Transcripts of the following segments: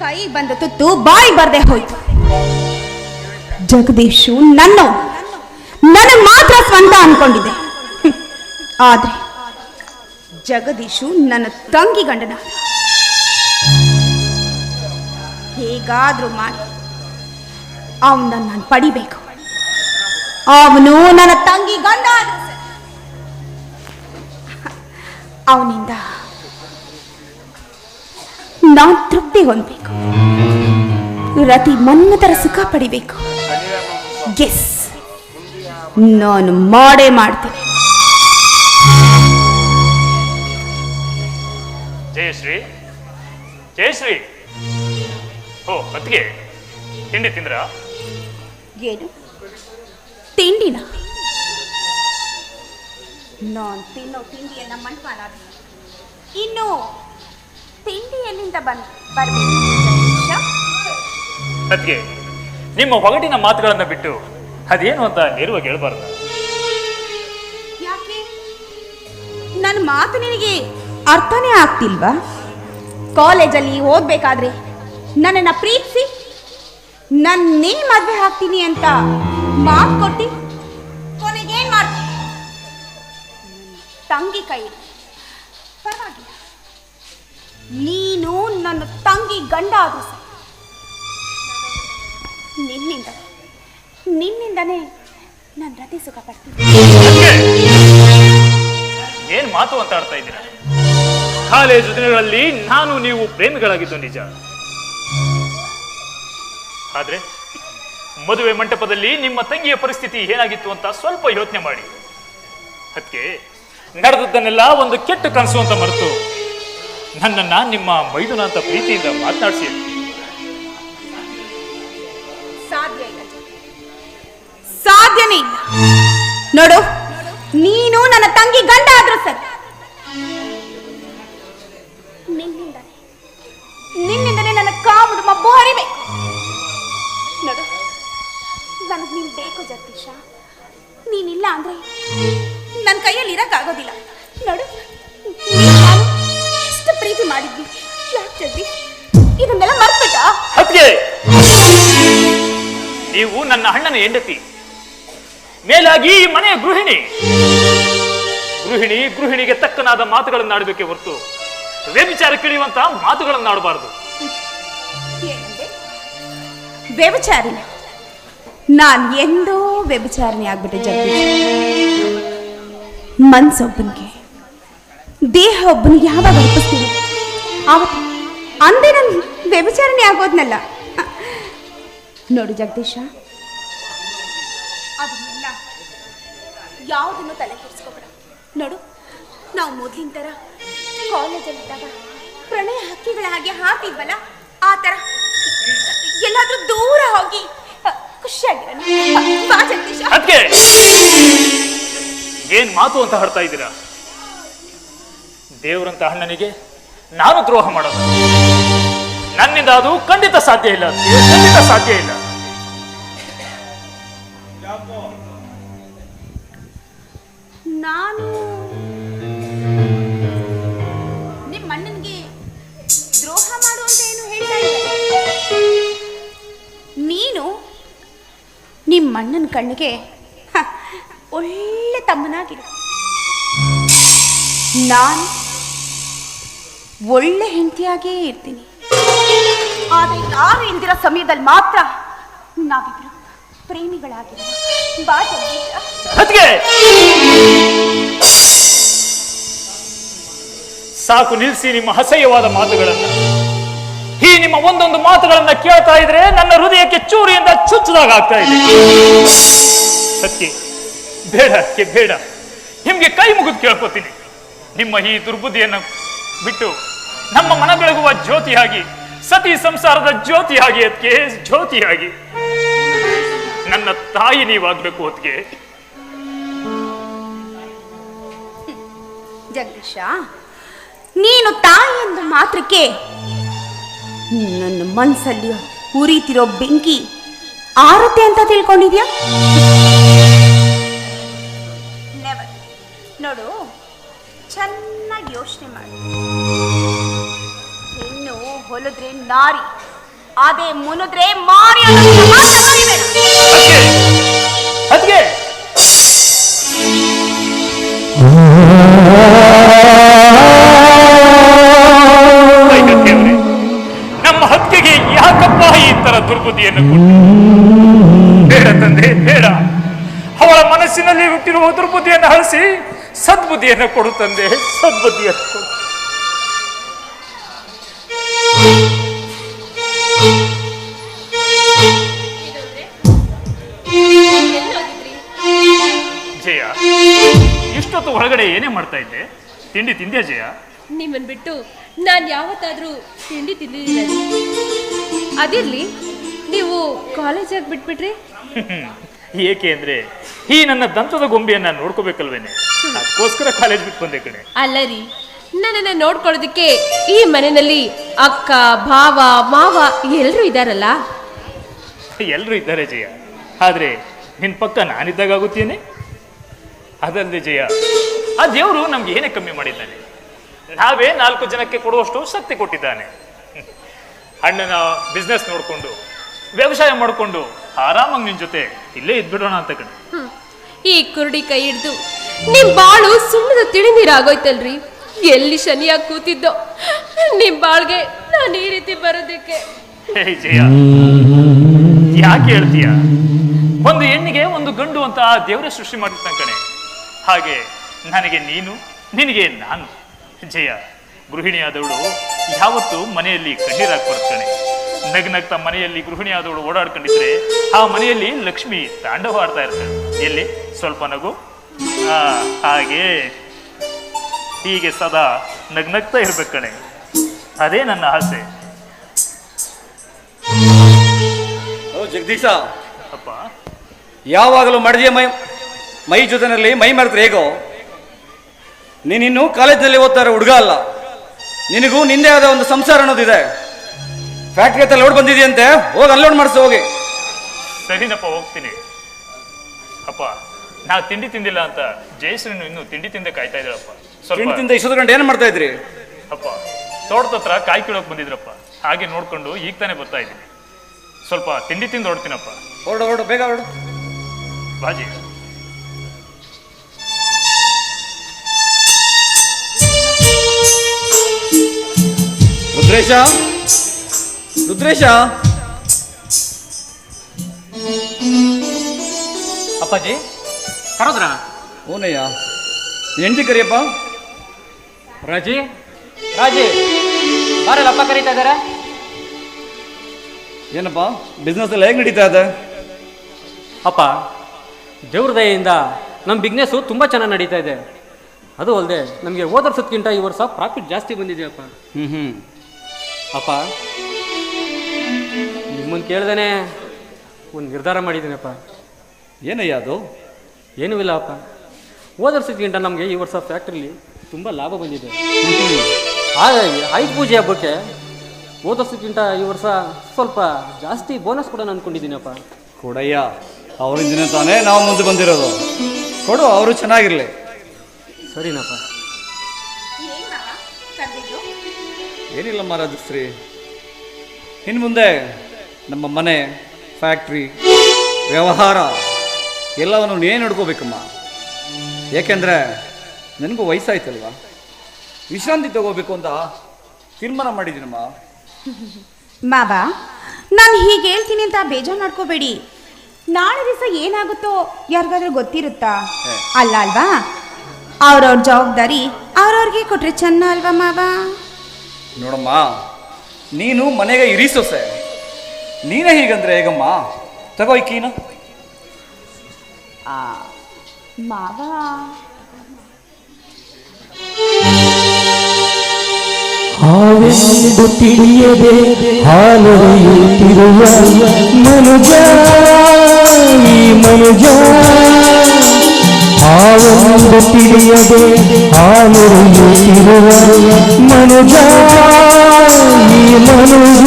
ಕೈ ಬಂದ ತುತ್ತು ಬಾಯಿ ಬರ್ದೆ ಹೋಯ್ತು. ಜಗದೀಶು ನನಗೆ ಮಾತ್ರ ಸ್ವಂತ ಅನ್ಕೊಂಡಿದ್ದೆ. ಆದ್ರೆ ಜಗದೀಶು ನನ್ನ ತಂಗಿ ಗಂಡನ. ಹೇಗಾದ್ರೂ ಮಾಡಿ ಅವನನ್ನ ನಾನು ಪಡಿಬೇಕು. ಅವನು ನನ್ನ ತಂಗಿ ಗಂಡ. ಅವನಿಂದ ನಾನು ತೃಪ್ತಿ ಹೊಂದಬೇಕು. ರತಿ ಮನ್ಮಥರ ಸುಖ ಪಡಿಬೇಕು. ಗೆಸ್ ನಾನು ಮಾಡೇ ಮಾಡ್ತೇನೆ. ಜಯಶ್ರೀ, ಜಯಶ್ರೀ, ಓ ಅತ್ತಿಗೆ, ತಿಂಡಿ ತಿಂದ್ರ? ಏನು ತಿಂಡಿನ? ನಾನು ತಿನ್ನೋ ತಿಂಡಿಯನ್ನ ಮಣ್ಪಾಲ. ಇನ್ನು ತಿಂಡಿ ಎಲ್ಲಿಂದ ಬರ್ಬೇಕು? ಅತ್ತಿಗೆ, ನಿಮ್ಮ ಒಗಟಿನ ಮಾತುಗಳನ್ನ ಬಿಟ್ಟು ಅದೇನು ಅಂತ ನೇರವಾಗಿ ಹೇಳ್ಬಾರ್ದು. ಯಾಕೆ ನನ್ನ ಮಾತು ನಿನಗೆ ಅರ್ಥನೇ ಆಗ್ತಿಲ್ವಾ? ಕಾಲೇಜಲ್ಲಿ ಓದ್ಬೇಕಾದ್ರೆ ನನ್ನನ್ನು ಪ್ರೀತಿಸಿ ನನ್ನೇ ಮದುವೆ ಹಾಕ್ತೀನಿ ಅಂತ ಮಾತು ಕೊಟ್ಟು ಕೊನೆಗೇನ್ ಮಾಡ್ತೀನಿ? ತಂಗಿ ಕೈ ಪರವಾಗಿಲ್ಲ, ನೀನು ನನ್ನ ತಂಗಿ ಗಂಡ ಆದ್ರೂ ಸರಿ. ನಿನ್ನಿಂದನೇ ನಾನು ರತಿ ಸುಖ ಪಡ್ತೀನಿ. ಏನ್ ಮಾತು ಅಂತ ಆಡ್ತಾ ಇದ್ದೀರಾ? ಕಾಲೇಜು ದಿನಗಳಲ್ಲಿ ನಾನು ನೀವು ಪ್ರೇಮಿಗಳಾಗಿದ್ದು ನಿಜ. ಆದ್ರೆ ಮದುವೆ ಮಂಟಪದಲ್ಲಿ ನಿಮ್ಮ ತಂಗಿಯ ಪರಿಸ್ಥಿತಿ ಏನಾಗಿತ್ತು ಅಂತ ಸ್ವಲ್ಪ ಯೋಚನೆ ಮಾಡಿ. ಅದಕ್ಕೆ ನಡೆದದ್ದನ್ನೆಲ್ಲ ಒಂದು ಕೆಟ್ಟ ಕನಸು ಅಂತ ಮರೆತು ನನ್ನನ್ನ ನಿಮ್ಮ ಮೈದುನ ಅಂತ ಪ್ರೀತಿಯಿಂದ ಮಾತನಾಡಿಸಿ. ಸಾಧ್ಯನೇ ಇಲ್ಲ. ನೋಡು, ನೀನು ನನ್ನ ತಂಗಿ ಗಂಡ ಆದ್ರೂ ಸರಿ. ನಿನ್ನಿಂದನೇ ನನ್ನ ಕಾಮುಡು ಮಬ್ಬು ಹರಿಬೇಕು. ನೋಡು, ನನಗೆ ನೀನು ಬೇಕು ಜಗದೀಶ. ನೀನಿಲ್ಲ ಅಂದ್ರೆ ನನ್ನ ಕೈಯಲ್ಲಿ ಇರಕ್ಕಾಗೋದಿಲ್ಲ. ನೋಡು, ಎಷ್ಟು ಪ್ರೀತಿ ಮಾಡಿದ್ವಿ. ಯಾಕೆ ಜಗದೀಶ್ ಇದನ್ನೆಲ್ಲ ಮರ್ತ್ಬಿಟ್ಟ? ನೀವು ನನ್ನ ಅಣ್ಣನ ಹೆಂಡತಿ, ಮೇಲಾಗಿ ಈ ಮನೆಯ ಗೃಹಿಣಿ. ಗೃಹಿಣಿಗೆ ತಕ್ಕನಾದ ಮಾತುಗಳನ್ನು ಆಡಬೇಕೆ ಹೊರತು ವ್ಯಭಿಚಾರ ಕಿಳಿಯುವಂತ ಮಾತುಗಳನ್ನು ಆಡಬಾರದು. ವ್ಯಭಿಚಾರಿನ? ನಾನು ಎಂದೋ ವ್ಯಭಿಚಾರಣೆ ಆಗ್ಬಿಟ್ಟೆ ಜಗದೀಶ್. ಮನ್ಸೊಬ್ಬನಿಗೆ ದೇಹ ಒಬ್ಬನಿಗೆ ಯಾವಾಗ ಅರ್ಪಿಸ್ತೀನಿ ಆವತ್ತು ಅಂದೇ ನಾನು ವ್ಯಭಿಚಾರಣೆ ಆಗೋದ್ನಲ್ಲ. ನೋಡು ಜಗದೀಶ, ಅದನ್ನೆಲ್ಲ ಯಾವುದನ್ನು ತಲೆ ಕೆಡಿಸ್ಕೋಬೇಡ. ನೋಡು, ನಾವು ಮೊದಲಿನ ಥರ ಕಾಲೇಜಲ್ಲಿದ್ದಾಗ ಪ್ರಣಯ ಹಕ್ಕಿಗಳ ಹಾಗೆ ಹಾಕಿದ್ವಲ್ಲ, ಆ ಥರ ಎಲ್ಲಾದ್ರೂ ದೂರ ಹೋಗಿ ಖುಷಿಯಾಗಿರೋಣ. ಬಾ ಜಗದೀಶ. ಏನ್ ಮಾತು ಅಂತ ಹಾಡ್ತಾ ಇದ್ದೀರಾ? ದೇವರಂತ ಅಣ್ಣನಿಗೆ ನಾನು ದ್ರೋಹ ಮಾಡೋದು ನನ್ನಿಂದ ಅದು ಖಂಡಿತ ಸಾಧ್ಯ ಇಲ್ಲ. ಖಂಡಿತ ಸಾಧ್ಯ ಇಲ್ಲ. ನಾನು ನಿಮ್ಮ ಅಣ್ಣನಿಗೆ ದ್ರೋಹ ಮಾಡುವಂತ ಏನು ಹೇಳ್ತಾ ಇದ್ದೆ? ನೀನು ನಿಮ್ಮ ಅಣ್ಣನ ಕಣ್ಣಿಗೆ ಒಳ್ಳೆ ತಮ್ಮನಾಗಿರು. ನಾನು ಒಳ್ಳೆ ಹೆಂಡತಿಯಾಗೇ ಇರ್ತೀನಿ. ಆದರೆ ಯಾರು ಇಂದಿರೋ ಸಮಯದಲ್ಲಿ ಮಾತ್ರ ನಾವಿಬ್ರು ಪ್ರೇಮಿಗಳಾಗಿರುವ. ಬಾ ಸಾಕು, ನಿಲ್ಲಿಸಿ ನಿಮ್ಮ ಅಸಹ್ಯವಾದ ಮಾತುಗಳನ್ನ. ಈ ನಿಮ್ಮ ಒಂದೊಂದು ಮಾತುಗಳನ್ನ ಕೇಳ್ತಾ ಇದ್ರೆ ನನ್ನ ಹೃದಯಕ್ಕೆ ಚೂರಿಯಿಂದ ಚುಚ್ಚದಾಗ ಆಗ್ತಾ ಇದೆ. ಅದಕ್ಕೆ ಬೇಡ, ಅದಕ್ಕೆ ಬೇಡ. ನಿಮ್ಗೆ ಕೈ ಮುಗಿದು ಕೇಳ್ಕೊತೀನಿ, ನಿಮ್ಮ ಈ ದುರ್ಬುದ್ಧಿಯನ್ನು ಬಿಟ್ಟು ನಮ್ಮ ಮನ ಬೆಳಗುವ ಜ್ಯೋತಿಯಾಗಿ, ಸತಿ ಸಂಸಾರದ ಜ್ಯೋತಿಯಾಗಿ, ಅದಕ್ಕೆ ಜ್ಯೋತಿಯಾಗಿ ನನ್ನ ತಾಯಿ ನೀವಾಗಬೇಕು. ಅದಕ್ಕೆ ಜಗದೀಶ, ನೀನು ತಾಯಿ ಎಂದ ಮಾತ್ರಕ್ಕೆ ನನ್ನ ಮನಸ್ಸಲ್ಲಿ ಉರಿತಿರೋ ಬೆಂಕಿ ಆರುತ್ತೆ ಅಂತ ತಿಳ್ಕೊಂಡಿದ್ಯಾ? ನೋಡು, ಚೆನ್ನಾಗಿ ಯೋಚನೆ ಮಾಡಿ. ಹೆಣ್ಣು ಹೊಲಿದ್ರೆ ನಾರಿ, ಅದೇ ಮುನಿದ್ರೆ ಮಾರಿ ಅದ್ಗೆ ನಮ್ಮ ಹತ್ಯೆಗೆ ಯಾಕಪ್ಪ ಈ ತರ ದುರ್ಬುದ್ಧಿಯನ್ನು ಕೊಟ್ಟು? ಬೇಡ ತಂದೆ, ಬೇಡ. ಅವಳ ಮನಸ್ಸಿನಲ್ಲಿ ಹುಟ್ಟಿರುವ ದುರ್ಬುದ್ಧಿಯನ್ನು ಹರಿಸಿ ಸದ್ಬುದ್ಧಿಯನ್ನು ಕೊಡು ತಂದೆ, ಸದ್ಬುದ್ಧಿಯನ್ನು ಕೊಡು. ಜಯ, ಇಷ್ಟೊತ್ತು ಹೊರಗಡೆ ಏನೇ ಮಾಡ್ತಾ ಇದ್ದೆ? ತಿಂಡಿ ತಿಂದ್ಯಾ ಜಯ? ನಿಮ್ಮನ್ ಬಿಟ್ಟು ನಾನು ಯಾವತ್ತಾದ್ರೂ ತಿಂಡಿ ತಿಂದಿದ್ದೀನ? ಅದಿರ್ಲಿ, ನೀವು ಕಾಲೇಜಾಗಿ ಬಿಟ್ಬಿಟ್ರಿ? ಏಕೆ ಅಂದ್ರೆ ಈ ನನ್ನ ದಂತದ ಗೊಂಬೆಯನ್ನ ನೋಡ್ಕೋಬೇಕಲ್ವೇನೆ, ಅದಕ್ಕೋಸ್ಕರ ಕಾಲೇಜ್ ಬಿಟ್ಟು ಬಂದೆ ಕಣೆ. ಅಲ್ಲ ರೀ, ನನ್ನನ್ನ ನೋಡ್ಕೊಳ್ಳೋದಕ್ಕೆ ಈ ಮನೆಯಲ್ಲಿ ಅಕ್ಕ, ಭಾವ, ಮಾವ ಎಲ್ಲರೂ ಇದ್ದಾರಲ್ಲ? ಎಲ್ಲರೂ ಇದ್ದಾರೆ ಜಯ, ಆದ್ರೆ ನಿನ್ ಪಕ್ಕ ನಾನಿದ್ದಾಗ ಆಗುತ್ತೇನೆ. ಅದಲ್ಲದೆ ಜಯ, ಆ ದೇವರು ನಮ್ಗೆ ಏನೇ ಕಮ್ಮಿ ಮಾಡಿದ್ದಾನೆ. ನಾವೇ 4 ಜನಕ್ಕೆ ಕೊಡುವಷ್ಟು ಶಕ್ತಿ ಕೊಟ್ಟಿದ್ದಾನೆ. ಅಣ್ಣನ ಬಿಸ್ನೆಸ್ ನೋಡ್ಕೊಂಡು, ವ್ಯವಸಾಯ ಮಾಡಿಕೊಂಡು ಆರಾಮಾಗಿ ನಿನ್ ಜೊತೆ ಇಲ್ಲೇ ಇದ್ಬಿಡೋಣ ಅಂತ ಕಣೆ. ಈ ಕುರುಡಿ ಕೈ ಹಿಡ್ದು ನಿಮ್ ಬಾಳು ಸುಮ್ಮನೆ ತಿಳಿನೀರಾಗೋಯ್ತಲ್ರಿ. ಎಲ್ಲಿ ಶನಿಯಾಗಿ ಕೂತಿದ್ದೋ ನಿಮ್ ಬಾಳ್ಗೆ ನಾನು ಈ ರೀತಿ ಬರೋದಕ್ಕೆ. ಹೇ ಜಯ, ಯಾಕೆ ಹೇಳ್ತೀಯ? ಒಂದು ಹೆಣ್ಣಿಗೆ ಒಂದು ಗಂಡು ಅಂತ ಆ ದೇವರೇ ಸೃಷ್ಟಿ ಮಾಡಿರ್ತಾನೆ ಕಣೆ. ಹಾಗೆ ನನಗೆ ನೀನು, ನಿನಗೆ ನಾನು. ಜಯ, ಗೃಹಿಣಿಯಾದವಳು ಯಾವತ್ತೂ ಮನೆಯಲ್ಲಿ ಕಣ್ಣೀರಾಗ್ಬಾರ್ದು ಕಣೆ. ನಗ್ನಗ್ತಾ ಮನೆಯಲ್ಲಿ ಗೃಹಿಣಿಯಾದವಳು ಓಡಾಡ್ಕೊಂಡಿದ್ರೆ ಆ ಮನೆಯಲ್ಲಿ ಲಕ್ಷ್ಮಿ ತಾಂಡವ ಆಡ್ತಾ ಇರ್ತಾಳೆ. ಎಲ್ಲಿ ಸ್ವಲ್ಪ ನಗು, ಹಾಗೆ ಹೀಗೆ ಸದಾ ನಗ್ನಗ್ತಾ ಇರ್ಬೇಕು ಕಣೆ. ಅದೇ ನನ್ನ ಆಸೆ. ಜಗದೀಶ, ಅಪ್ಪ, ಯಾವಾಗಲೂ ಮಡದಿಯ ಮೈ ಜೊತೆನಲ್ಲಿ ಮೈ ಮರೆತ್ರೆ ಹೇಗೋ? ನೀನಿನ್ನು ಕಾಲೇಜಿನಲ್ಲಿ ಓದ್ತಾ ಇರೋ ಹುಡುಗ ಅಲ್ಲ. ನಿನಗೂ ನಿಂದೇ ಆದ ಒಂದು ಸಂಸಾರ ಅನ್ನೋದಿದೆ. ಫ್ಯಾಕ್ಟ್ರಿ ಹತ್ರ ಲೋಡ್ ಬಂದಿದೆಯಂತೆ, ಹೋಗಿ ಅನ್ಲೋಡ್ ಮಾಡಿಸು ಹೋಗಿ. ಸರಿನಪ್ಪ, ಹೋಗ್ತೀನಿ. ಅಪ್ಪ, ನಾ ತಿಂಡಿ ತಿಂದಿಲ್ಲ ಅಂತ ಜಯಶ್ರೀನು ಇನ್ನು ತಿಂಡಿ ತಿಂದೆ ಕಾಯ್ತಾ ಇದ್ದಾಳಪ್ಪ. ತಿಂಡಿ ತಿಂದ ಇಷ್ಟೊತ್ತು ಗಂಟೆ ಏನು ಮಾಡ್ತಾ ಇದ್ರಿ? ಅಪ್ಪ, ತೋಟದ ಹತ್ರ ಕಾಯಿ ಕೀಳೋಕ್ ಬಂದಿದ್ರಪ್ಪ. ಹಾಗೆ ನೋಡ್ಕೊಂಡು ಈಗ ತಾನೇ ಬರ್ತಾ ಇದ್ದೀನಿ. ಸ್ವಲ್ಪ ತಿಂಡಿ ತಿಂದು ಹೊಡ್ತೀನಪ್ಪ. ಹೊರಡು ಹೊರಡು, ಬೇಗ ಹೊರಡು. ಬಾಜಿ, ರುದ್ರೇಶ, ರುದ್ರೇಶ. ಅಪ್ಪಾಜಿ ಕರೋದ್ರ? ಓನಯ್ಯ, ಹೆಂಡತಿ ಕರಿಯಪ್ಪ. ರಾಜಿ, ರಾಜಿ ಬಾರಲ್ಲ, ಅಪ್ಪ ಕರೀತಾ ಇದ್ದಾರೆ. ಏನಪ್ಪ ಬಿಸ್ನೆಸ್ ಎಲ್ಲ ಹೇಗೆ ನಡೀತಾ ಇದೆ? ಅಪ್ಪ, ದೇವ್ರ ದಯೆಯಿಂದ ನಮ್ಮ ಬಿಸ್ನೆಸ್ಸು ತುಂಬ ಚೆನ್ನಾಗಿ ನಡೀತಾ ಇದೆ. ಅದು ಅಲ್ಲದೆ ನಮಗೆ ಹೋದ ವರ್ಷಕ್ಕಿಂತ ಈ ವರ್ಷ ಪ್ರಾಫಿಟ್ ಜಾಸ್ತಿ ಬಂದಿದೆಯಪ್ಪ. ಅಪ್ಪ, ನಿಮ್ಮನ್ನು ಕೇಳ್ದೇನೆ ಒಂದು ನಿರ್ಧಾರ ಮಾಡಿದ್ದೀನಪ್ಪ. ಏನಯ್ಯ ಅದು? ಏನೂ ಇಲ್ಲ ಅಪ್ಪ, ಹೋದ ವರ್ಷಕ್ಕಿಂತ ನಮಗೆ ಈ ವರ್ಷ ಫ್ಯಾಕ್ಟ್ರಿಲಿ ತುಂಬ ಲಾಭ ಬಂದಿದೆ. ಹಾಗಾಗಿ ಆಯುಧ ಪೂಜೆ ಹಬ್ಬಕ್ಕೆ ಹೋದ ವರ್ಷಕ್ಕಿಂತ ಈ ವರ್ಷ ಸ್ವಲ್ಪ ಜಾಸ್ತಿ ಬೋನಸ್ ಕೊಡೋಣ ಅಂದ್ಕೊಂಡಿದ್ದೀನಪ್ಪ. ಕೊಡಯ್ಯ, ಅವರಿಂದ ತಾನೇ ನಾವು ಮುಂದೆ ಬಂದಿರೋದು. ಕೊಡು, ಅವರು ಚೆನ್ನಾಗಿರಲಿ. ಸರಿನಪ್ಪ. ಏನಿಲ್ಲ ಮಾರಾಜಶ್ರೀ, ಇನ್ನು ಮುಂದೆ ನಮ್ಮ ಮನೆ, ಫ್ಯಾಕ್ಟ್ರಿ, ವ್ಯವಹಾರ ಎಲ್ಲವನ್ನು ನೀನೇ ನೋಡ್ಕೋಬೇಕಮ್ಮ. ಏಕೆಂದರೆ ನನಗೂ ವಯಸ್ಸಾಯ್ತಲ್ವ, ವಿಶ್ರಾಂತಿ ತಗೋಬೇಕು ಅಂತ ತೀರ್ಮಾನ ಮಾಡಿದ್ದೀನಮ್ಮ. ಮಾವ, ನಾನು ಹೀಗೆ ಹೇಳ್ತೀನಿ ಅಂತ ಬೇಜಾರು ಮಾಡ್ಕೋಬೇಡಿ. ನಾಳೆ ದಿವಸ ಏನಾಗುತ್ತೋ ಯಾರಿಗಾದ್ರೂ ಗೊತ್ತಿರುತ್ತಾ? ಅಲ್ಲ ಅಲ್ವಾ? ಅವ್ರವ್ರ ಜವಾಬ್ದಾರಿ ಅವ್ರವ್ರಿಗೆ ಕೊಟ್ರೆ ಚೆನ್ನ ಅಲ್ವಾ ಮಾವ? ನೋಡಮ್ಮ, ನೀನು ಮನೆಗೆ ಇರಿ ಸೊಸೆ, ನೀನೇ ಹೀಗಂದ್ರೆ ಹೇಗಮ್ಮ? ತಗೋ ಈ ಕೀನ. ಮಾವ, ಹಾವೆಂದು ತಿಳಿಯದೆ ಹಾಲೊರೆಯುತ್ತಿರುವ ಮನುಜ, ಈ ಮನುಜ. ಹಾವೆಂದು ತಿಳಿಯದೆ ಹಾಲೊರೆಯುತ್ತಿರುವ ಮನುಜ, ಈ ಮನುಜ.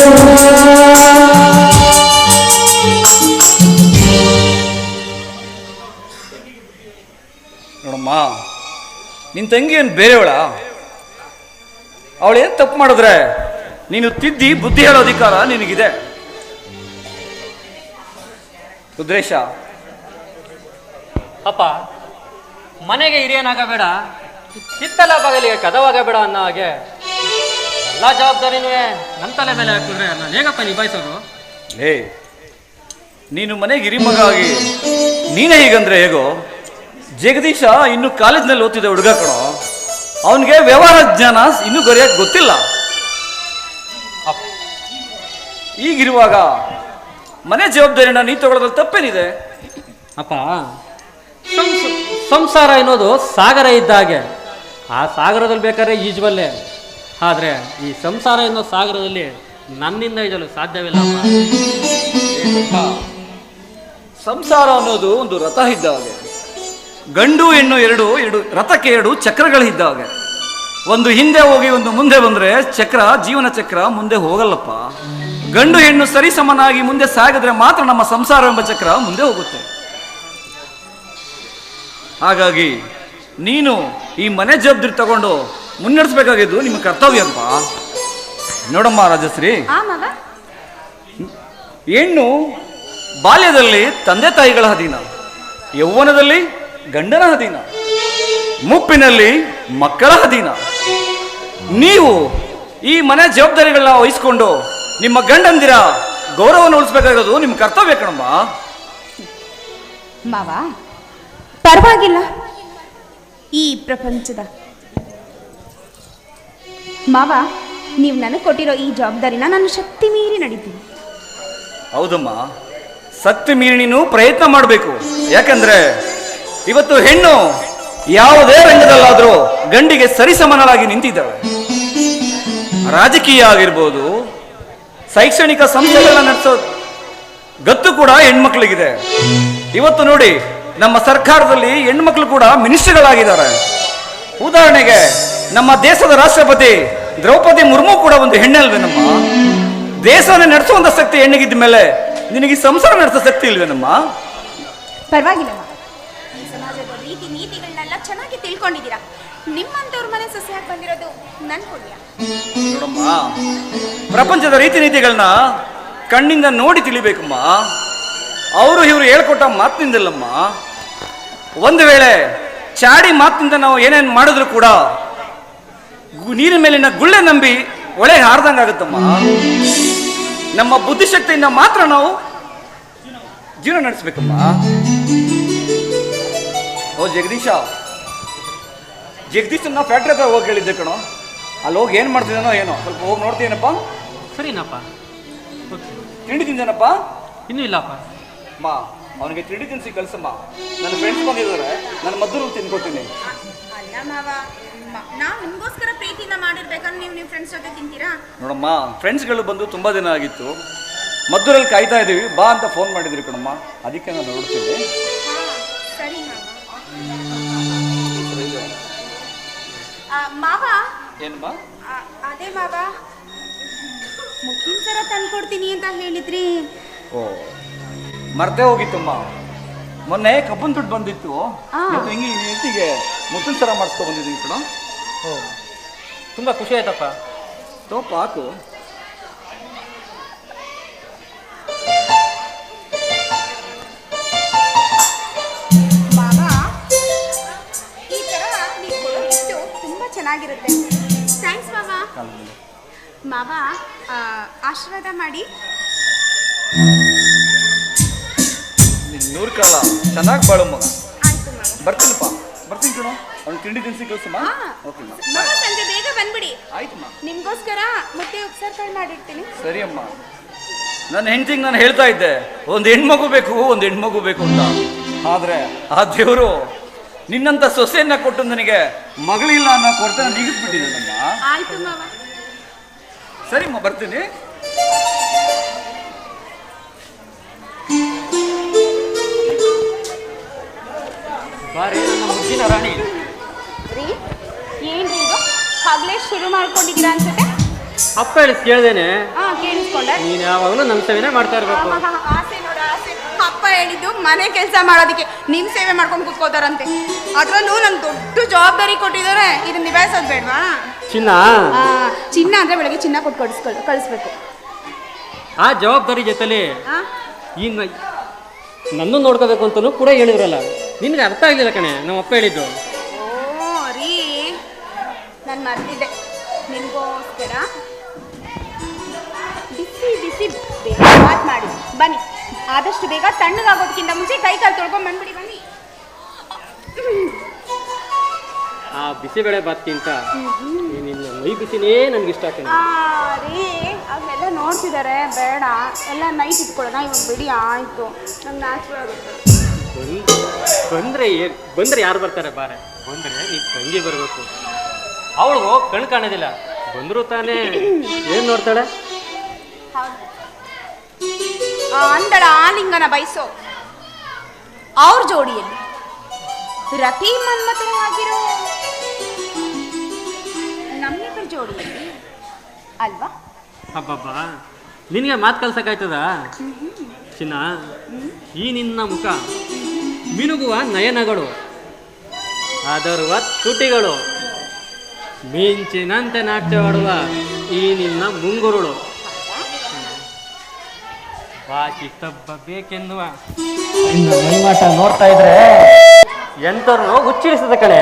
ನೋಡಮ್ಮ, ನಿನ್ನ ತಂಗಿ ಏನು ಬೇರೆಯವಳ? ಅವಳೇನು ತಪ್ಪು ಮಾಡಿದ್ರೆ ನೀನು ತಿದ್ದಿ ಬುದ್ಧಿ ಹೇಳೋ ಅಧಿಕಾರ ನಿನಗಿದೆ. ರುದ್ರೇಶ, ಅಪ್ಪ ಮನೆಗೆ ಹಿರಿಯನಾಗಬೇಡ, ಹಿತ್ತಲ ಬಾಗಿಲಿಗೆ ಕದವಾಗಬೇಡ ಅನ್ನೋ ಹಾಗೆ ಎಲ್ಲ ಜವಾಬ್ದಾರಿನೂ ನನ್ನ ತಲೆ ಮೇಲೆ ಹಾಕಿದ್ರೆ ನಾನು ಹೇಗಪ್ಪ ನಿಭಾಯಿಸೋದು? ಲೇ, ನೀನು ಮನೆಗೆ ಹಿರಿಮಗ ಆಗಿ ನೀನೇ ಹೀಗಂದ್ರೆ ಹೇಗೋ? ಜಗದೀಶ ಇನ್ನು ಕಾಲೇಜ್ನಲ್ಲಿ ಓದ್ತಿದ್ದ ಹುಡುಗ ಕಣೋ, ಅವನಿಗೆ ವ್ಯವಹಾರ ಜ್ಞಾನ ಇನ್ನೂ ಗರಿಯಕ್ಕೆ ಗೊತ್ತಿಲ್ಲ. ಈಗಿರುವಾಗ ಮನೆ ಜವಾಬ್ದಾರಿನ ನೀ ತಗೊಳ್ಳೋದ್ರಲ್ಲಿ ತಪ್ಪೇನಿದೆ? ಅಪ್ಪ, ಸಂಸಾರ ಎನ್ನುವುದು ಸಾಗರ ಇದ್ದ ಹಾಗೆ, ಆ ಸಾಗರದಲ್ಲಿ ಬೇಕಾದ್ರೆ ಈಜಬಲ್ಲೆ, ಆದರೆ ಈ ಸಂಸಾರ ಎನ್ನೋ ಸಾಗರದಲ್ಲಿ ನನ್ನಿಂದ ಈಜಲು ಸಾಧ್ಯವಿಲ್ಲ ಅಪ್ಪ. ಸಂಸಾರ ಅನ್ನೋದು ಒಂದು ರಥ ಇದ್ದ ಹಾಗೆ, ಗಂಡು ಹೆಣ್ಣು ಎರಡು ರಥಕ್ಕೆ ಎರಡು ಚಕ್ರಗಳಿದ್ದ ಹಾಗೆ. ಒಂದು ಹಿಂದೆ ಹೋಗಿ ಒಂದು ಮುಂದೆ ಬಂದ್ರೆ ಚಕ್ರ, ಜೀವನ ಚಕ್ರ ಮುಂದೆ ಹೋಗಲ್ಲಪ್ಪ. ಗಂಡು ಹೆಣ್ಣು ಸರಿ ಸಮನಾಗಿ ಮುಂದೆ ಸಾಗಿದ್ರೆ ಮಾತ್ರ ನಮ್ಮ ಸಂಸಾರ ಎಂಬ ಚಕ್ರ ಮುಂದೆ ಹೋಗುತ್ತೆ. ಹಾಗಾಗಿ ನೀನು ಈ ಮನೆ ಜವಾಬ್ದಾರಿ ತಗೊಂಡು ಮುನ್ನಡೆಸಬೇಕಾಗಿದ್ದು ನಿಮ್ಮ ಕರ್ತವ್ಯಪ್ಪ. ನೋಡಮ್ಮ ರಾಜಶ್ರೀ, ಹೆಣ್ಣು ಬಾಲ್ಯದಲ್ಲಿ ತಂದೆ ತಾಯಿಗಳ ಅಧೀನ, ಯೌವನದಲ್ಲಿ ಗಂಡನ ಅಧೀನ, ಮುಪ್ಪಿನಲ್ಲಿ ಮಕ್ಕಳ ಅಧೀನ. ನೀವು ಈ ಮನೆ ಜವಾಬ್ದಾರಿಗಳನ್ನ ವಹಿಸ್ಕೊಂಡು ನಿಮ್ಮ ಗಂಡಂದಿರ ಗೌರವವನ್ನು ಉಳಿಸ್ಬೇಕಾಗಿರೋದು ನಿಮ್ಮ ಕರ್ತವ್ಯ ಕಣಮ್ಮ. ಮಾವ, ಪರವಾಗಿಲ್ಲ. ಈ ಪ್ರಪಂಚದ ಮಾವ, ನೀವು ನನಗೆ ಕೊಟ್ಟಿರೋ ಈ ಜವಾಬ್ದಾರಿನ ನಾನು ಶಕ್ತಿ ಮೀರಿ ನಡೀತೀನಿ. ಹೌದಮ್ಮ, ಶಕ್ತಿ ಮೀರಿ ನೀನು ಪ್ರಯತ್ನ ಮಾಡಬೇಕು. ಯಾಕಂದ್ರೆ ಇವತ್ತು ಹೆಣ್ಣು ಯಾವುದೇ ರಂಗದಲ್ಲಾದರೂ ಗಂಡಿಗೆ ಸರಿಸಮನಾಗಿ ನಿಂತಿದ್ದಾಳೆ. ರಾಜಕೀಯ ಆಗಿರ್ಬೋದು, ಶೈಕ್ಷಣಿಕ ಸಂಸ್ಥೆಗಳನ್ನ ನಡೆಸೋ ಗತ್ತು ಕೂಡ ಹೆಣ್ಮಕ್ಳಿಗಿದೆ. ಇವತ್ತು ನೋಡಿ, ನಮ್ಮ ಸರ್ಕಾರದಲ್ಲಿ ಹೆಣ್ಮಕ್ಳು ಕೂಡ ಮಿನಿಸ್ಟರ್ಗಳಾಗಿದ್ದಾರೆ. ಉದಾಹರಣೆಗೆ ನಮ್ಮ ದೇಶದ ರಾಷ್ಟ್ರಪತಿ ದ್ರೌಪದಿ ಮುರ್ಮು ಕೂಡ ಒಂದು ಹೆಣ್ಣಲ್ವೇನಮ್ಮ? ದೇಶವನ್ನು ನಡೆಸುವಂತ ಶಕ್ತಿ ಹೆಣ್ಣಿಗಿದ್ದ ಮೇಲೆ ನಿನಗೆ ಸಂಸಾರ ನಡೆಸೋ ಶಕ್ತಿ ಇಲ್ವೇನಮ್ಮ? ಪರವಾಗಿಲ್ಲ ಮಾವ, ಈ ಸಮಾಜದ ರೀತಿ ನೀತಿಗಳನ್ನೆಲ್ಲ ಚೆನ್ನಾಗಿ ತಿಳ್ಕೊಂಡಿದ್ದೀರಾ. ನಿಮ್ಮಂತವ್ರ ಮನೆ ಸೊಸೆಯಾಗಿ ಬಂದಿರೋದು ನನ್ನ ಪುಣ್ಯ. ನೋಡಮ್ಮ, ಪ್ರಪಂಚದ ರೀತಿ ನೀತಿಗಳನ್ನ ಕಣ್ಣಿಂದ ನೋಡಿ ತಿಳಿಬೇಕಮ್ಮ. ಅವರು ಇವರು ಹೇಳ್ಕೊಟ್ಟ ಮಾತಿನಿಂದಲ್ಲಮ್ಮ. ಒಂದು ವೇಳೆ ಚಾಡಿ ಮಾತಿನಿಂದ ನಾವು ಏನೇನು ಮಾಡಿದ್ರು ಕೂಡ ನೀರಿನ ಮೇಲಿನ ಗುಳ್ಳೆ ನಂಬಿ ಒಳಗೆ ಹಾರ್ದಂಗಾಗುತ್ತಮ್ಮ. ನಮ್ಮ ಬುದ್ಧಿಶಕ್ತಿಯಿಂದ ಮಾತ್ರ ನಾವು ಜೀವನ ನಡೆಸ್ಬೇಕಮ್ಮ. ಓ ಜಗದೀಶ, ಜಗದೀಶನ್ನ ಫ್ಯಾಕ್ಟ್ರಿ ಹತ್ರ ಹೋಗಿ ಹೇಳಿದ್ದೆ ಕಣೋ. ಅಲ್ಲಿ ಹೋಗಿ ಏನು ಮಾಡ್ತಿದ್ದಾನೋ ಏನೋ, ಸ್ವಲ್ಪ ಹೋಗಿ ನೋಡ್ತೀನಪ್ಪ. ಸರಿನಪ್ಪ. ತಿಂಡಿ ತಿಂದೇನಪ್ಪ? ಇನ್ನೂ ಇಲ್ಲಪ್ಪ. ಮಾ, ಅವನಿಗೆ ತಿಂಡಿ ತಿನ್ಸಿ ಕಳ್ಸಮ್ಮ. ನನ್ನ ಫ್ರೆಂಡ್ಸ್ ಬಂದಿದ್ದಾರೆ, ನಾನು ಮದ್ದೂರು ತಿನ್ಕೋತೀನಿ. ಅಲ್ಲ ಮಾವ, ನಾವು ನಿಮಗೋಸ್ಕರ ಪ್ರೀತಿಯಿಂದ ಮಾಡಿರ್ಬೇಕಂದ್ರೆ ನೀವು ನಿಮ್ಮ ಫ್ರೆಂಡ್ಸ್ ಜೊತೆ ತಿಂತೀರಾ? ನೋಡಮ್ಮ, ಫ್ರೆಂಡ್ಸ್ಗಳು ಬಂದು ತುಂಬ ದಿನ ಆಗಿತ್ತು, ಮದ್ದೂರಲ್ಲಿ ಕಾಯ್ತಾ ಇದ್ದೀವಿ, ಬಾ ಅಂತ ಫೋನ್ ಮಾಡಿದ್ರಿ ಕಣಮ್ಮ, ಅದಕ್ಕೆ ನಾನು ನೋಡ್ತೀನಿ. ಸರಿ ಮಾವ. ಏನಮ್ಮ? ಅದೇ ಮಾವ, ಮುಖ್ಯನ ಸರ ತಂದ್ಕೊಡ್ತೀನಿ ಅಂತ ಹೇಳಿದ್ರಿ. ಓ, ಮರ್ತೇ ಹೋಗಿತ್ತಮ್ಮ. ಮೊನ್ನೆ ಕಬ್ಬನ್ ದುಡ್ಡು ಬಂದಿತ್ತು, ಹೆಂಗೆ ಹೆಂಡತಿಗೆ ಮುತ್ತಿನ ಸರ ಮಾಡಿಸ್ಕೊ ಬಂದಿದ್ದೀವಿ ಕಣ. ಓ, ತುಂಬ ಖುಷಿ ಆಯ್ತಪ್ಪ. ತೋಪ ಹಾಕು. ಮಾವ, ಈ ತರ ನೀವು ಕೊಡೋ ಗಿಫ್ಟು ತುಂಬಾ ಚೆನ್ನಾಗಿರುತ್ತೆ. ಥ್ಯಾಂಕ್ಸ್ ಮಾವ. ಮಾವ, ಆಶೀರ್ವಾದ ಮಾಡಿ. ನೂರು ಕಾಲ ಚೆನ್ನಾಗಿ ಬಾಳು ಮಗ. ಆಯ್ತು ಮಾವ. ಬರ್ತೀನಪ್ಪ, ಬರ್ತೀನಿ ಕಣ. ಅವ್ನು ತಿಂಡಿ ತಿನ್ಸಿ ಕಳ್ಸಮ್ಮ. ಓಕೆ ಮಾವ, ಸಂಜೆ ಬೇಗ ಬಂದ್ಬಿಡಿ. ಆಯ್ತಮ್ಮ. ನಿಮ್ಗೋಸ್ಕರ ಮುದ್ದೆ ಉಪ್ಸಾರು ಮಾಡಿರ್ತೀನಿ. ಸರಿ ಅಮ್ಮ. ನನ್ನ ಹೆಂಡತಿಗೆ ನಾನು ಹೇಳ್ತಾ ಇದ್ದೆ, ಒಂದು ಹೆಣ್ಮಗು ಬೇಕು, ಒಂದು ಹೆಣ್ಮಗು ಬೇಕು ಅಂತ. ಆದ್ರೆ ಆ ದೇವರು ನಿನ್ನಂತ ಸೊಸೆಯನ್ನ ಕೊಟ್ಟು ನನಗೆ ಮಗಳಿಲ್ಲ ಅನ್ನೋ ಕೊರತೆ ನಾನು ನೀಗಿಸ್ಬಿಟ್ಟಿದ್ದೇನಮ್ಮ. ಆಯ್ತು ಮಾವ. ಸರಿಮ್ಮ, ಬರ್ತೀನಿ. ಬಾರಿ ನನ್ನ ಮುದ್ದಿನ ರಾಣಿ. ರೀ, ಏನ್ರಿ ಇದು ಹಗ್ಲೇ ಶುರು ಮಾಡ್ಕೊಂಡಿದ್ದೀರಾ ಅನ್ಸುತ್ತೆ? ಅಪ್ಪ ಹೇಳಿ ಕೇಳ್ದೇನೆ, ಕೇಳಿಸ್ಕೊಂಡೆ. ನೀನು ಯಾವಾಗಲೂ ನಮ್ಮ ಸೇವೆನೇ ಮಾಡ್ತಾ ಇರ್ಬೇಕು. ಆಸೆ ನೋಡ ಆಸೆ. ಅಪ್ಪ ಹೇಳಿದ್ದು ಮನೆ ಕೆಲಸ ಮಾಡೋದಕ್ಕೆ ನಿಮ್ ಸೇವೆ ಮಾಡ್ಕೊಂಡು ಕೂತ್ಕೋತಾರಂತೆ. ಅದ್ರಲ್ಲೂ ನನ್ ದೊಡ್ಡ ಜವಾಬ್ದಾರಿ ಕೊಟ್ಟಿದ್ದಾರೆ, ಇದನ್ನ ನಿಭಾಯಿಸೋದು ಬೇಡವಾ? ಚಿನ್ನ ಚಿನ್ನ ಅಂದ್ರೆ ಬೆಳಗ್ಗೆ ಚಿನ್ನ ಕೊಟ್ಟು ಕಳಿಸ್ಬೇಕು. ಆ ಜವಾಬ್ದಾರಿ ಜೊತೆಲಿ ನನ್ನನ್ನು ನೋಡ್ಕೋಬೇಕು ಅಂತಲೂ ಕೂಡ ಹೇಳಿದ್ರಲ್ಲ, ನಿನಗೆ ಅರ್ಥ ಆಗಲಿಲ್ಲ ಕಣೆ ನಮ್ಮ ಅಪ್ಪ ಹೇಳಿದ್ದು. ಓ ರೀ, ನಾನು ಮರ್ತಿದ್ದೆ. ನಿಮಗೋಸ್ಕರ ಬಿಸಿ ಬಿಸಿ ಬೇಗ ಮಾತು ಮಾಡಿ ಬನ್ನಿ. ಆದಷ್ಟು ಬೇಗ ತಣ್ಣಗಾಗೋದಕ್ಕಿಂತ ಮುಂಚೆ ಕೈ ಕಾಲು ತೊಳ್ಕೊಂಡು ಬಂದ್ಬಿಡಿ. ಬನ್ನಿ. ಆ ಬಿಸಿಬೇಳೆ ಬಾತ್ಗಿಂತ ನಿನ್ನ ಮೈ ಬಿಸಿನೇ ನನಗೆ ಇಷ್ಟ ಆಗ್ತದೆ. ರೀ ಅವನ್ನೆಲ್ಲ ನೋಡ್ತಿದ್ದಾರೆ, ಬೇಡ ಎಲ್ಲ ನೈಟ್ ಇಟ್ಕೊಳ್ಳೋಣ, ಇವಾಗ ಬಿಡಿ. ಆಯಿತು, ನಂಗೆ ನ್ಯಾಚುರಲ್ ಆಗುತ್ತೆ. ಬಂದರೆ ಯಾರು ಬರ್ತಾರೆ? ಬಾರೆ ಬಂದರೆ ನೀನು ತಂಗಿ ಬರಬೇಕು. ಅವಳಿಗೂ ಕಣ್ಣು ಕಾಣೋದಿಲ್ಲ, ಬಂದರೂ ತಾನೇ ಏನು ನೋಡ್ತಾಳೆ? ಅಂದಳ ಆಲಿಂಗನ ಬಯಸೋ ಅವ್ರ ಜೋಡಿಯಲ್ಲಿ ರತಿ ಮನ್ಮಥರಾಗಿರೋ ನಮ್ಮಿಬ್ಬರ ಜೋಡಿಯಲ್ಲಿ ಅಲ್ವಾ? ಹಬ್ಬಬ್ಬ, ನಿನಗೆ ಮಾತು ಕಲ್ಸಕ್ಕಾಯ್ತದ ಚಿನ್ನ? ಈ ನಿನ್ನ ಮುಖ, ಮಿನುಗುವ ನಯನಗಳು, ಅದರುವ ತುಟಿಗಳು, ಮಿಂಚಿನಂತೆ ನಾಟ್ಯವಾಡುವ ಈ ನಿನ್ನ ಮುಂಗುರುಳು, ಬಾಕಿ ತಬ್ಬ ಬೇಕೆನ್ನುವ ನಿನ್ನ ಮೈಮಾಟ ನೋಡ್ತಾ ಇದ್ರೆ ಎಂತರೂ ಹುಚ್ಚಿಡಿಸಿದ ಕಣೆ.